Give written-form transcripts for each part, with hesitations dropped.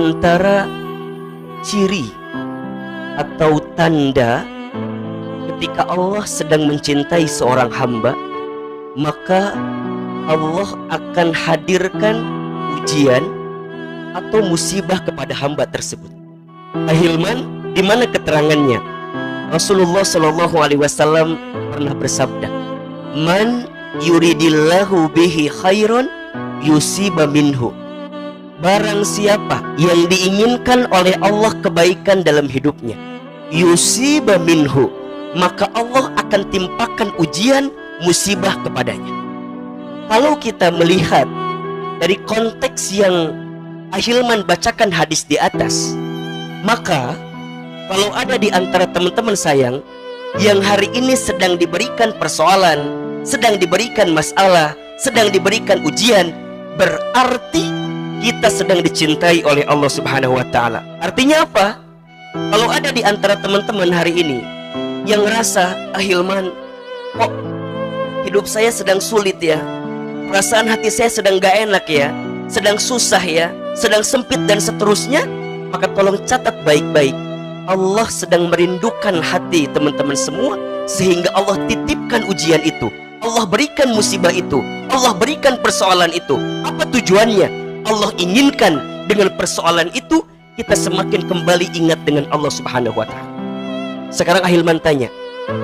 antara ciri atau tanda ketika Allah sedang mencintai seorang hamba, maka Allah akan hadirkan ujian atau musibah kepada hamba tersebut. Ahilman, di mana keterangannya? Rasulullah Shallallahu Alaihi Wasallam pernah bersabda, "Man yuridillahu bihi khairon yusiba minhu." Barang siapa yang diinginkan oleh Allah kebaikan dalam hidupnya, yusiba minhu, maka Allah akan timpakan ujian musibah kepadanya. Kalau kita melihat dari konteks yang Ahilman bacakan hadis di atas, maka kalau ada di antara teman-teman sayang yang hari ini sedang diberikan persoalan, sedang diberikan masalah, sedang diberikan ujian, berarti kita sedang dicintai oleh Allah Subhanahu wa Ta'ala. Artinya apa? Kalau ada di antara teman-teman hari ini yang ngerasa, Ahilman, kok hidup saya sedang sulit ya, perasaan hati saya sedang gak enak ya, sedang susah ya, sedang sempit dan seterusnya, maka tolong catat baik-baik, Allah sedang merindukan hati teman-teman semua, sehingga Allah titipkan ujian itu, Allah berikan musibah itu, Allah berikan persoalan itu. Apa tujuannya? Allah inginkan dengan persoalan itu kita semakin kembali ingat dengan Allah Subhanahu wa Ta'ala. Sekarang Ahilman tanya,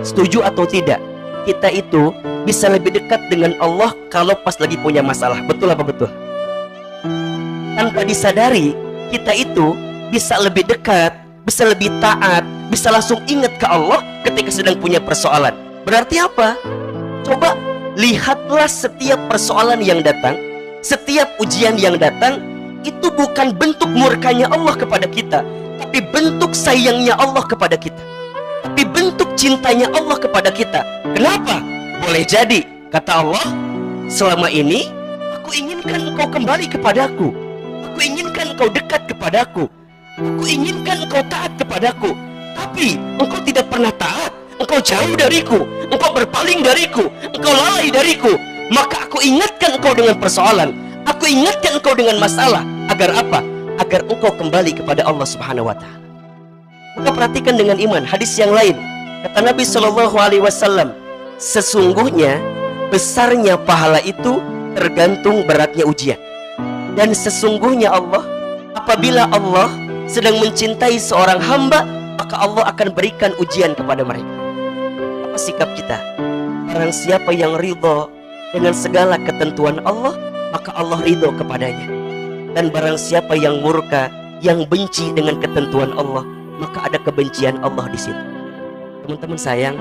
setuju atau tidak kita itu bisa lebih dekat dengan Allah kalau pas lagi punya masalah? Betul apa betul? Tanpa disadari, kita itu bisa lebih dekat, bisa lebih taat, bisa langsung ingat ke Allah ketika sedang punya persoalan. Berarti apa? Coba lihatlah setiap persoalan yang datang, setiap ujian yang datang, itu bukan bentuk murkanya Allah kepada kita, tapi bentuk sayangnya Allah kepada kita, tapi bentuk cintanya Allah kepada kita. Kenapa? Boleh jadi, kata Allah, selama ini aku inginkan engkau kembali kepadaku, aku inginkan engkau dekat kepadaku, aku inginkan engkau taat kepadaku, tapi engkau tidak pernah taat, engkau jauh dariku, engkau berpaling dariku, engkau lalai dariku. Maka aku ingatkan engkau dengan persoalan, aku ingatkan engkau dengan masalah. Agar apa? Agar engkau kembali kepada Allah Subhanahu wa Ta'ala. Maka perhatikan dengan iman hadis yang lain. Kata Nabi Shallallahu Alaihi Wasallam, sesungguhnya besarnya pahala itu tergantung beratnya ujian. Dan sesungguhnya Allah, apabila Allah sedang mencintai seorang hamba, maka Allah akan berikan ujian kepada mereka. Apa sikap kita? Barang siapa yang ridho dengan segala ketentuan Allah, maka Allah ridho kepadanya. Dan barang siapa yang murka, yang benci dengan ketentuan Allah, maka ada kebencian Allah di situ. Teman-teman sayang,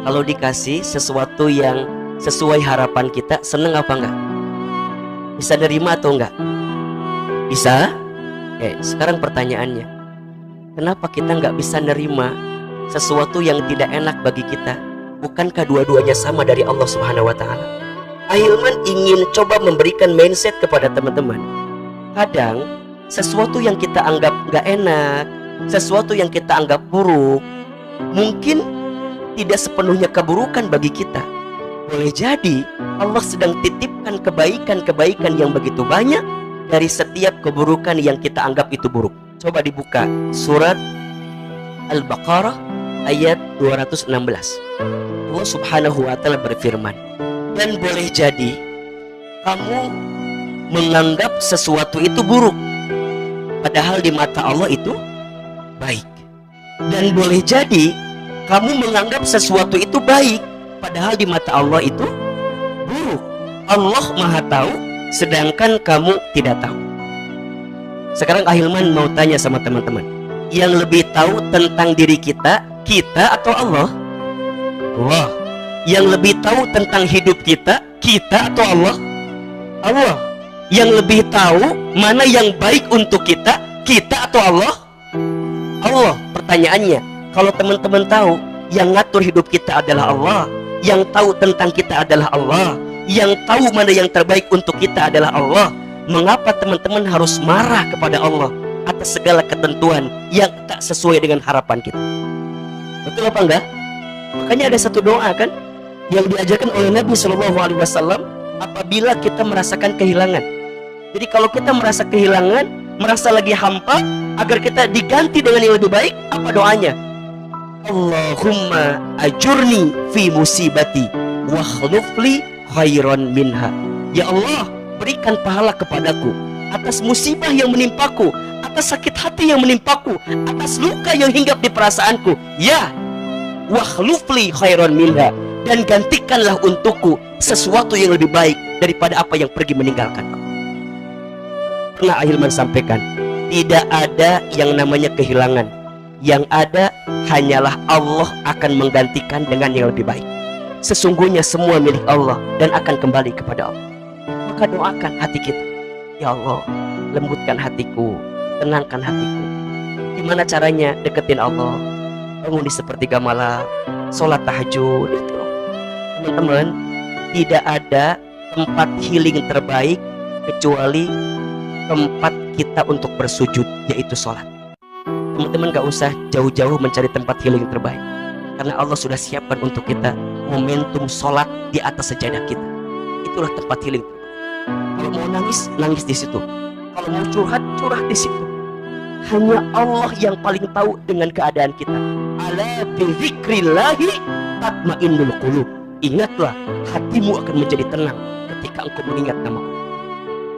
kalau dikasih sesuatu yang sesuai harapan kita, seneng apa enggak? Bisa nerima atau enggak? Bisa? Sekarang pertanyaannya, kenapa kita enggak bisa nerima sesuatu yang tidak enak bagi kita? Bukankah dua-duanya sama dari Allah Subhanahu wa Ta'ala? Ahilman ingin coba memberikan mindset kepada teman-teman. Kadang sesuatu yang kita anggap gak enak, sesuatu yang kita anggap buruk, mungkin tidak sepenuhnya keburukan bagi kita. Boleh jadi Allah sedang titipkan kebaikan-kebaikan yang begitu banyak dari setiap keburukan yang kita anggap itu buruk. Coba dibuka surat Al-Baqarah ayat 216. Allah Subhanahu wa Ta'ala berfirman, dan boleh jadi kamu menganggap sesuatu itu buruk, padahal di mata Allah itu baik. Dan boleh jadi kamu menganggap sesuatu itu baik, padahal di mata Allah itu buruk. Allah Maha tahu, sedangkan kamu tidak tahu. Sekarang Ahilman mau tanya sama teman-teman, yang lebih tahu tentang diri kita atau Allah? Allah. Yang lebih tahu tentang hidup kita atau Allah? Allah. Yang lebih tahu mana yang baik untuk kita atau Allah? Allah. Pertanyaannya, kalau teman-teman tahu yang ngatur hidup kita adalah Allah, yang tahu tentang kita adalah Allah, yang tahu mana yang terbaik untuk kita adalah Allah, mengapa teman-teman harus marah kepada Allah atas segala ketentuan yang tak sesuai dengan harapan kita? Betul apa enggak? Makanya ada satu doa kan yang diajarkan oleh Nabi Shallallahu Alaihi Wasallam apabila kita merasakan kehilangan. Jadi kalau kita merasa kehilangan, merasa lagi hampa, agar kita diganti dengan yang lebih baik, apa doanya? Allahumma ajurni fi musibati wa khlufli khairan minha. Ya Allah, berikan pahala kepadaku atas musibah yang menimpaku, atas sakit hati yang menimpaku, atas luka yang hinggap di perasaanku. Ya, wa khlufli khairan minha, dan gantikanlah untukku sesuatu yang lebih baik daripada apa yang pergi meninggalkanku. Pernah Ahilman sampaikan, tidak ada yang namanya kehilangan. Yang ada hanyalah Allah akan menggantikan dengan yang lebih baik. Sesungguhnya semua milik Allah dan akan kembali kepada Allah. Maka doakan hati kita, ya Allah, lembutkan hatiku, tenangkan hatiku. Gimana caranya deketin Allah? Bangun di sepertiga malam, sholat tahajud. Itu teman-teman, tidak ada tempat healing terbaik kecuali tempat kita untuk bersujud, yaitu sholat. Teman-teman gak usah jauh-jauh mencari tempat healing terbaik, karena Allah sudah siapkan untuk kita momentum sholat di atas sejadah kita. Itulah tempat healing terbaik. Kalau mau nangis, nangis di situ. Kalau mau curhat, curhat di situ. Hanya Allah yang paling tahu dengan keadaan kita. Ala bi dzikrillahi tatmainnul qulub. Ingatlah, hatimu akan menjadi tenang ketika engkau mengingat nama Allah.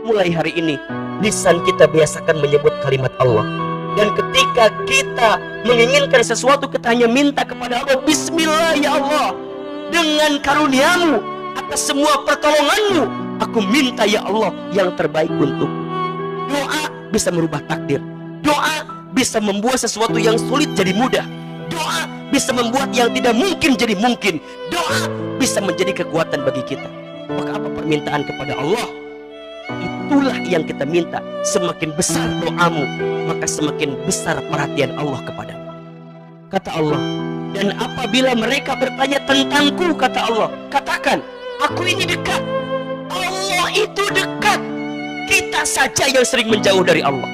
Mulai hari ini, lisan kita biasakan menyebut kalimat Allah. Dan ketika kita menginginkan sesuatu, kita hanya minta kepada Allah, Bismillah ya Allah, dengan karuniamu atas semua pertolonganmu, aku minta ya Allah yang terbaik untuk. Doa bisa merubah takdir. Doa bisa membuat sesuatu yang sulit jadi mudah. Doa bisa membuat yang tidak mungkin jadi mungkin. Doa bisa menjadi kekuatan bagi kita. Maka apa permintaan kepada Allah? Itulah yang kita minta. Semakin besar doamu, maka semakin besar perhatian Allah kepadamu. Kata Allah, dan apabila mereka bertanya tentangku, kata Allah, katakan, aku ini dekat. Allah itu dekat. Kita saja yang sering menjauh dari Allah.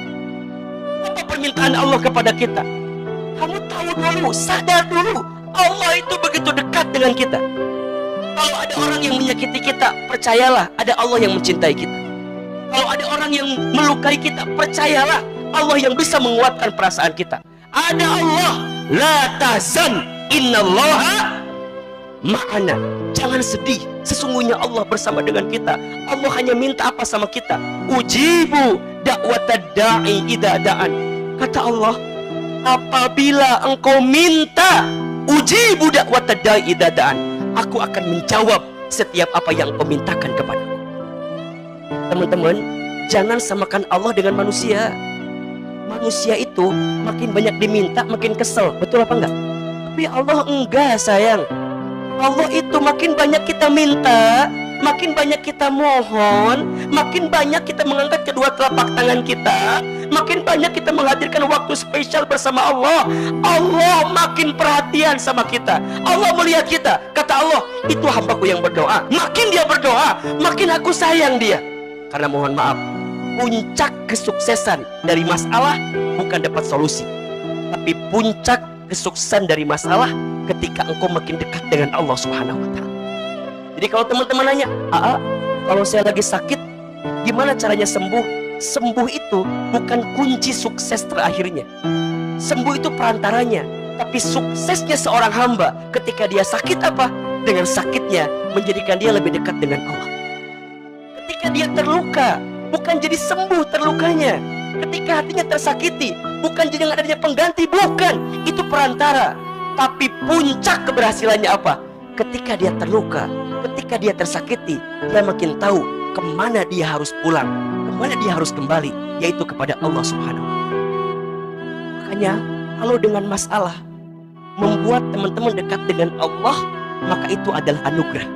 Apa permintaan Allah kepada kita? Kamu tahu dulu, sadar dulu, Allah itu begitu dekat dengan kita. Kalau ada orang yang menyakiti kita, percayalah ada Allah yang mencintai kita. Kalau ada orang yang melukai kita, percayalah Allah yang bisa menguatkan perasaan kita. Ada Allah, la tahzan, innallaha ma'ana. Jangan sedih, sesungguhnya Allah bersama dengan kita. Allah hanya minta apa sama kita? Ujibu da'watad da'i idza da'an. Kata Allah, apabila engkau minta, ujibu da'watad da'i idza da'an, aku akan menjawab setiap apa yang engkau mintakan kepadaku. Teman-teman, jangan samakan Allah dengan manusia. Manusia itu makin banyak diminta makin kesel, betul apa enggak? Tapi Allah enggak, sayang. Allah itu makin banyak kita minta, makin banyak kita mohon, makin banyak kita mengangkat kedua telapak tangan kita, makin banyak kita menghadirkan waktu spesial bersama Allah, Allah makin perhatian sama kita. Allah melihat kita. Kata Allah, itu hambaku yang berdoa. Makin dia berdoa, makin aku sayang dia. Karena mohon maaf, puncak kesuksesan dari masalah bukan dapat solusi, tapi puncak kesuksesan dari masalah ketika engkau makin dekat dengan Allah Subhanahu wa Ta'ala. Jadi kalau teman-teman nanya, kalau saya lagi sakit, gimana caranya sembuh? Sembuh itu bukan kunci sukses terakhirnya. Sembuh itu perantaranya. Tapi suksesnya seorang hamba ketika dia sakit apa? Dengan sakitnya menjadikan dia lebih dekat dengan Allah. Ketika dia terluka, bukan jadi sembuh terlukanya. Ketika hatinya tersakiti, bukan jadi dengan adanya pengganti, bukan. Itu perantara. Tapi puncak keberhasilannya apa? Ketika dia terluka, ketika dia tersakiti, dia makin tahu kemana dia harus pulang, kemana dia harus kembali, yaitu kepada Allah Subhanahu wa Ta'ala. Makanya kalau dengan masalah membuat teman-teman dekat dengan Allah, maka itu adalah anugerah.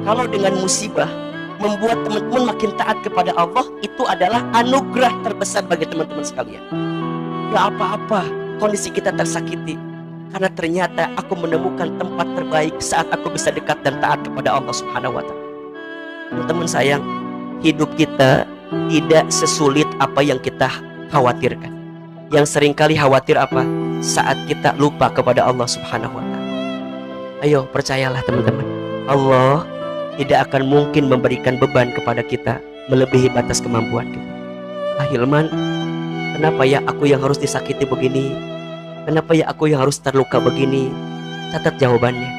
Kalau dengan musibah membuat teman-teman makin taat kepada Allah, itu adalah anugerah terbesar bagi teman-teman sekalian. Gak apa-apa kondisi kita tersakiti, karena ternyata aku menemukan tempat terbaik saat aku bisa dekat dan taat kepada Allah Subhanahu wa Ta'ala. Teman-teman sayang, hidup kita tidak sesulit apa yang kita khawatirkan. Yang seringkali khawatir apa? Saat kita lupa kepada Allah Subhanahu wa Ta'ala. Ayo percayalah teman-teman, Allah tidak akan mungkin memberikan beban kepada kita melebihi batas kemampuan kita. Hilman, kenapa ya aku yang harus disakiti begini? Kenapa ya aku yang harus terluka begini? Catat jawabannya.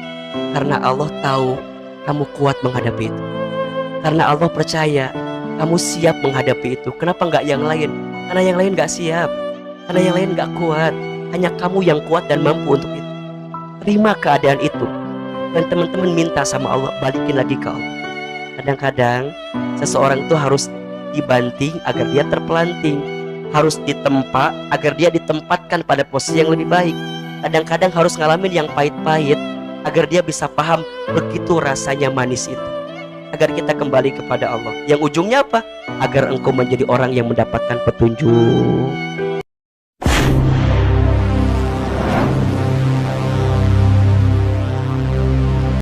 Karena Allah tahu kamu kuat menghadapi itu. Karena Allah percaya kamu siap menghadapi itu. Kenapa nggak yang lain? Karena yang lain nggak siap. Karena yang lain nggak kuat. Hanya kamu yang kuat dan mampu untuk itu. Terima keadaan itu. Dan teman-teman minta sama Allah, balikin lagi ke Allah. Kadang-kadang seseorang itu harus dibanting agar dia terpelanting, harus ditempa agar dia ditempatkan pada posisi yang lebih baik. Kadang-kadang harus ngalamin yang pahit-pahit agar dia bisa paham begitu rasanya manis itu. Agar kita kembali kepada Allah. Yang ujungnya apa? Agar engkau menjadi orang yang mendapatkan petunjuk.